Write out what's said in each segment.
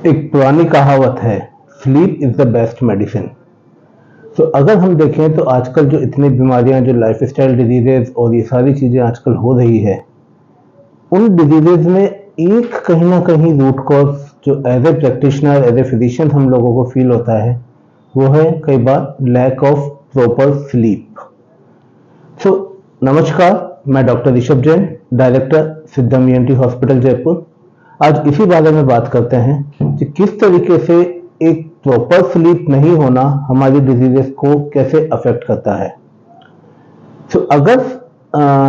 एक पुरानी कहावत है, sleep is the best medicine. तो अगर हम देखें तो आजकल जो इतनी बीमारियां, जो लाइफस्टाइल डिजीजेज और ये सारी चीजें आजकल हो रही है, उन डिजीजेज में एक कहीं ना कहीं रूट कॉज जो as a practitioner, as a physician हम लोगों को फील होता है, वो है कई बार lack of proper sleep. So नमस्कार, मैं doctor Rishabh Jain, director Siddham ENT hospital Jaipur. आज इसी बारे में बात करते हैं कि किस तरीके से एक प्रॉपर स्लीप नहीं होना हमारी डिजीजेस को कैसे अफेक्ट करता है। तो अगर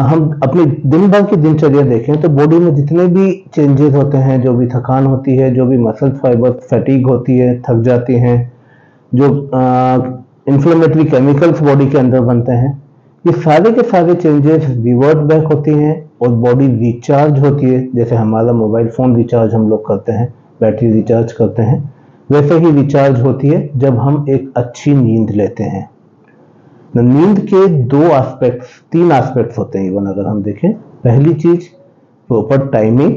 हम अपनी दिन भर की दिनचर्या देखें तो बॉडी में जितने भी चेंजेस होते हैं, जो भी थकान होती है, जो भी मसल फाइबर फैटीग होती है, थक जाती हैं, जो इंफ्लेमेटरी केमिकल्स बॉडी के अंदर बनते हैं, ये सारे के सारे चेंजेस रिवर्ट बैक होती हैं और बॉडी रिचार्ज होती है। जैसे हमारा मोबाइल फोन रिचार्ज हम लोग करते हैं, बैटरी रिचार्ज करते हैं, वैसे ही रिचार्ज होती है जब हम एक अच्छी नींद लेते हैं। नींद के तीन एस्पेक्ट्स होते हैं इवन अगर हम देखें। पहली चीज प्रॉपर टाइमिंग,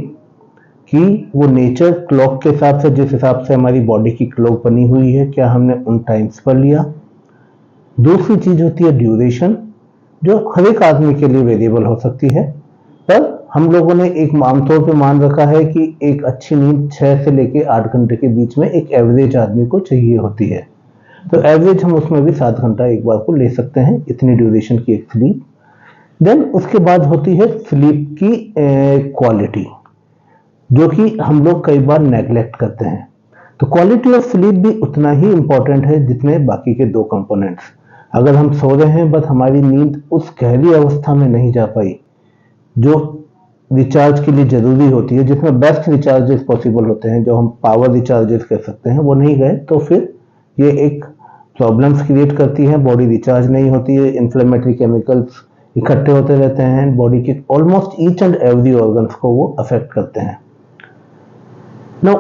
कि वो नेचर क्लॉक के हिसाब से, जिस हिसाब से हमारी बॉडी की क्लॉक बनी हुई है, क्या हमने उन टाइम्स पर लिया। दूसरी चीज होती है ड्यूरेशन, जो हर एक आदमी के लिए वेरिएबल हो सकती है, पर हम लोगों ने एक आमतौर पे मान रखा है कि एक अच्छी नींद 6 से लेके 8 घंटे के बीच में एक एवरेज आदमी को चाहिए होती है। तो एवरेज हम उसमें भी 7 घंटा एक बार को ले सकते हैं, इतनी ड्यूरेशन की एक स्लीप। देन उसके बाद होती है स्लीप की क्वालिटी, जो कि हम लोग कई बार नेग्लेक्ट करते हैं। तो क्वालिटी ऑफ स्लीप भी उतना ही इंपॉर्टेंट है जितने बाकी के दो कंपोनेंट्स। अगर हम सो रहे हैं बट हमारी नींद उस गहरी अवस्था में नहीं जा पाई जो रिचार्ज के लिए जरूरी होती है, जिसमें बेस्ट रिचार्जेस पॉसिबल होते हैं, जो हम पावर रिचार्जेस कह सकते हैं, वो नहीं गए, तो फिर ये एक प्रॉब्लम्स क्रिएट करती है। बॉडी रिचार्ज नहीं होती है, इन्फ्लेमेटरी केमिकल्स इकट्ठे होते रहते हैं, बॉडी के almost each and every organs को वो अफेक्ट करते हैं। नो,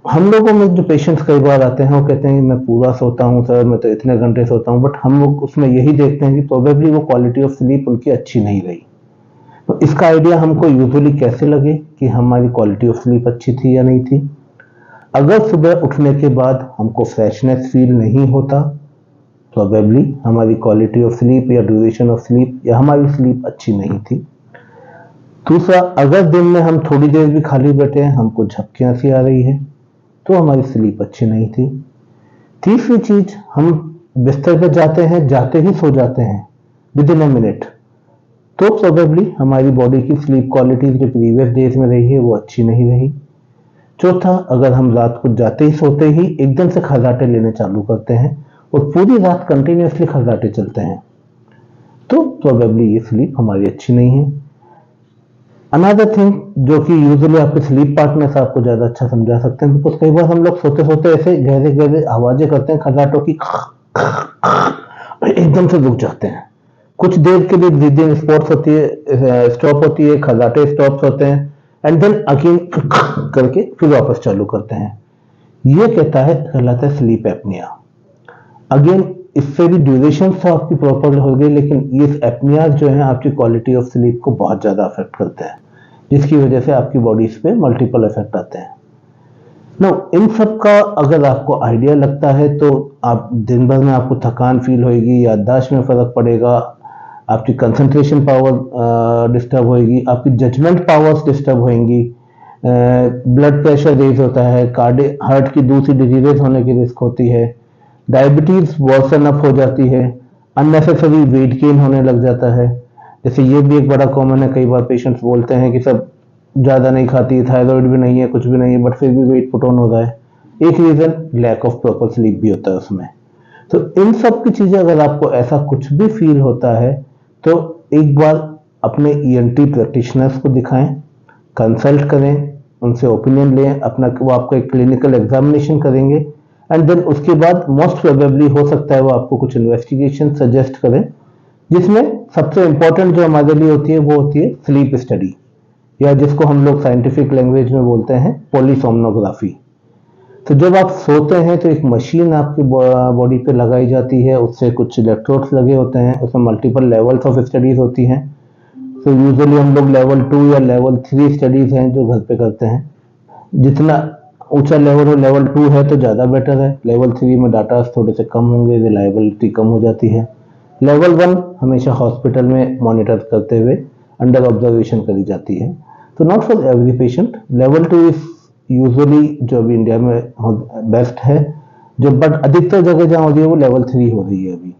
हम लोगों में जो पेशेंट्स कई बार आते हैं वो कहते हैं कि मैं पूरा सोता हूँ सर, मैं तो इतने घंटे सोता हूँ, बट हम लोग उसमें यही देखते हैं कि प्रोबेबली वो क्वालिटी ऑफ स्लीप उनकी अच्छी नहीं रही। तो इसका आइडिया हमको यूजुअली कैसे लगे कि हमारी क्वालिटी ऑफ स्लीप अच्छी थी या नहीं थी। अगर सुबह उठने के बाद हमको फ्रेशनेस फील नहीं होता, प्रोबेबली हमारी क्वालिटी ऑफ स्लीप या ड्यूरेशन ऑफ स्लीप या हमारी स्लीप अच्छी नहीं थी। दूसरा, अगर दिन में हम थोड़ी देर भी खाली बैठे हैं, हमको झपकियां सी आ रही है, तो हमारी स्लीप अच्छी नहीं थी। तीसरी चीज, हम बिस्तर पर जाते हैं, जाते ही सो जाते हैं विद इन ए मिनट, तो प्रोबेबली हमारी बॉडी की स्लीप क्वालिटी जो प्रीवियस डेज में रही है वो अच्छी नहीं रही। चौथा, अगर हम रात को जाते ही सोते ही एकदम से खर्राटे लेने चालू करते हैं और पूरी रात कंटिन्यूसली खर्राटे चलते हैं, तो प्रोबेबली ये स्लीप हमारी अच्छी नहीं है। अनदर थिंग, जो कि यूजुअली आपके स्लीप पार्टनर्स आपको ज्यादा अच्छा समझा सकते हैं, बिकॉज कई बार हम लोग सोते सोते ऐसे गहरे गहरे आवाजें करते हैं खर्राटों की, एकदम से रुक जाते हैं। कुछ देर के लिए ब्रीदिंग स्टॉप होती है, खर्राटे स्टॉप होते हैं, एंड देन अगेन करके फिर वापस चालू करते हैं। ये कहलाता है स्लीप एपनिया। अगेन इससे भी ड्यूरेशन तो आपकी प्रॉपर हो गई, लेकिन ये एपनिया जो है आपकी क्वालिटी ऑफ स्लीप को बहुत ज्यादा अफेक्ट करते हैं, जिसकी वजह से आपकी बॉडीज पे मल्टीपल इफेक्ट आते हैं। नो, इन सब का अगर आपको आइडिया लगता है तो आप दिन भर में आपको थकान फील होगी, याददाश्त में फर्क पड़ेगा, आपकी कंसंट्रेशन पावर डिस्टर्ब होगी, आपकी जजमेंट पावर्स डिस्टर्ब होंगी, ब्लड प्रेशर रेज होता है, हार्ट की दूसरी डिजीजेस होने की रिस्क होती है, डायबिटीज वर्सन अप हो जाती है, अननेसेसरी वेट गेन होने लग जाता है। जैसे ये भी एक बड़ा कॉमन है, कई बार पेशेंट्स बोलते हैं कि सब ज्यादा नहीं खाती, थायराइड भी नहीं है, कुछ भी नहीं है, बट फिर भी वेट पुट ऑन हो रहा है। एक reason lack of proper sleep भी होता है उसमें। तो इन सब की चीजें, अगर आपको ऐसा कुछ भी फील होता है तो एक बार अपने ईएनटी प्रैक्टिशनर्स को दिखाएं, कंसल्ट करें, उनसे ओपिनियन लें, वो आपको एक क्लिनिकल एग्जामिनेशन करेंगे, एंड देन उसके बाद मोस्ट प्रोबेबली हो सकता है वो आपको कुछ इन्वेस्टिगेशन सजेस्ट करें, जिसमें सबसे इंपॉर्टेंट जो हमारे लिए होती है वो होती है स्लीप स्टडी, या जिसको हम लोग साइंटिफिक लैंग्वेज में बोलते हैं पॉलीसोम्नोग्राफी। तो जब आप सोते हैं तो एक मशीन आपकी बॉडी पे लगाई जाती है, उससे कुछ इलेक्ट्रोड्स लगे होते हैं, उसमें मल्टीपल लेवल्स ऑफ स्टडीज होती हैं। तो यूजुअली हम लोग लेवल 2 या लेवल 3 स्टडीज हैं जो घर पे करते हैं। जितना ऊंचा लेवल हो, लेवल 2 है तो ज़्यादा बेटर है। लेवल 3 में डाटा थोड़े से कम होंगे, रिलायबिलिटी कम हो जाती है। लेवल 1 हमेशा हॉस्पिटल में मॉनिटर करते हुए अंडर ऑब्जर्वेशन करी जाती है। तो not for every patient. Level 2 is usually जो अभी इंडिया में बेस्ट है, जो बट अधिकतर जगह जहाँ हो रही है वो लेवल 3 हो रही है अभी।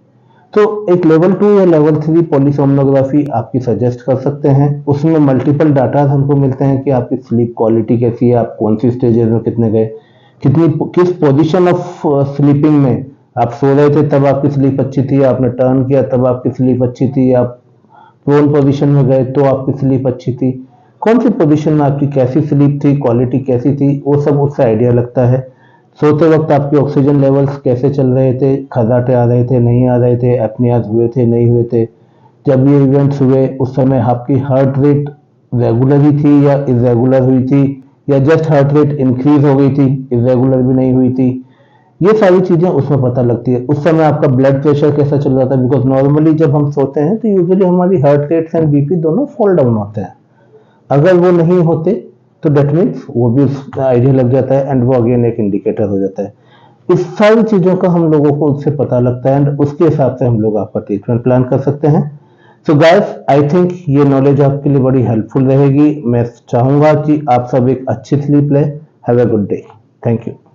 तो एक लेवल 2 या लेवल 3 पॉलीसोमनोग्राफी आपकी सजेस्ट कर सकते हैं। उसमें मल्टीपल डाटा हमको मिलते हैं कि आपकी स्लीप क्वालिटी कैसी है, आप कौन सी स्टेजेस में कितने गए, किस पोजीशन ऑफ स्लीपिंग में आप सो रहे थे तब आपकी स्लीप अच्छी थी, आपने टर्न किया तब आपकी स्लीप अच्छी थी, आप प्रोन पोजीशन में गए तो आपकी स्लीप अच्छी थी, कौन सी पोजीशन में आपकी कैसी स्लीप थी, क्वालिटी कैसी थी, वो सब उससे आइडिया लगता है। सोते वक्त आपके ऑक्सीजन लेवल्स कैसे चल रहे थे, खर्राटे आ रहे थे, नहीं आ रहे थे, एपनियाज हुए थे, नहीं हुए थे। जब ये इवेंट्स हुए उस समय आपकी हार्ट रेट रेगुलर ही थी या इरेगुलर हुई थी, या जस्ट हार्ट रेट इंक्रीज हो गई थी, इरेगुलर भी नहीं हुई थी। ये सारी चीजें उसमें पता लगती है। उस समय आपका ब्लड प्रेशर कैसा चल रहा था, बिकॉज नॉर्मली जब हम सोते हैं तो यूजुअली हमारी हार्ट रेट्स एंड बीपी दोनों फॉल डाउन होते हैं। अगर वो नहीं होते तो डेट मीन्स वो भी उसका आइडिया लग जाता है एंड वो अगेन एक इंडिकेटर हो जाता है। इस सारी चीजों का हम लोगों को उससे पता लगता है एंड उसके हिसाब से हम लोग आपका ट्रीटमेंट प्लान कर सकते हैं। सो गाइस, आई थिंक ये नॉलेज आपके लिए बड़ी हेल्पफुल रहेगी। मैं चाहूंगा कि आप सब एक अच्छी स्लीप लें। Have a good day. Thank you.